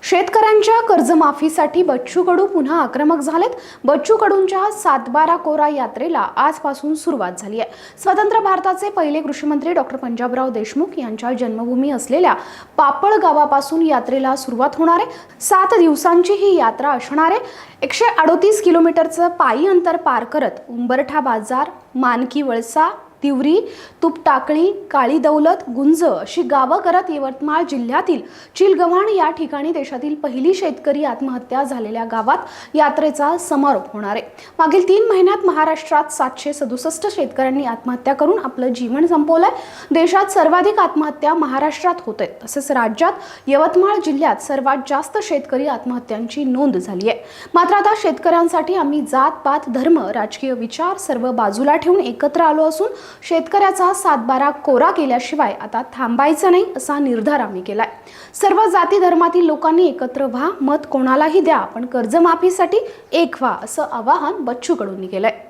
शेतकऱ्यांच्या कर्जमाफीसाठी बच्चू कडू पुन्हा आक्रमक झालेत। बच्चू कडूंच्या 7/12 कोरा यात्रेला आजपासून सुरुवात झाली आहे। स्वतंत्र भारताचे पहिले कृषीमंत्री डॉक्टर पंजाबराव देशमुख यांच्या जन्मभूमी असलेल्या पापळ गावापासून यात्रेला सुरुवात होणार आहे। 7 दिवसांची ही यात्रा असणार आहे। 138 किलोमीटरचं पायी अंतर पार करत उंबरठा बाजार, मानकी वळसा, तिवरी, तुपटाकळी, काळी दौलत, गुंज अशी गावं करत यवतमाळ जिल्ह्यातील चिलगव्हाण या ठिकाणी देशातील पहिली शेतकरी आत्महत्या झालेल्या गावात यात्रेचा समारोप होणार आहे। मागील 3 महिन्यात महाराष्ट्रात 767 शेतकऱ्यांनी आत्महत्या करून आपलं जीवन संपवलंय। देशात सर्वाधिक आत्महत्या महाराष्ट्रात होत आहेत। तसेच राज्यात यवतमाळ जिल्ह्यात सर्वात जास्त शेतकरी आत्महत्यांची नोंद झाली आहे। मात्र आता शेतकऱ्यांसाठी आम्ही जात पात धर्म राजकीय विचार सर्व बाजूला ठेवून एकत्र आलो असून शेतकऱ्याचा 7/12 कोरा केल्याशिवाय आता थांबायचं नाही असा निर्धार आम्ही केलाय। सर्व जाती धर्मातील लोकांनी एकत्र व्हा, मत कोणालाही द्या, पण कर्जमाफीसाठी एक व्हा असं आवाहन बच्चू कडूंनी केलंय।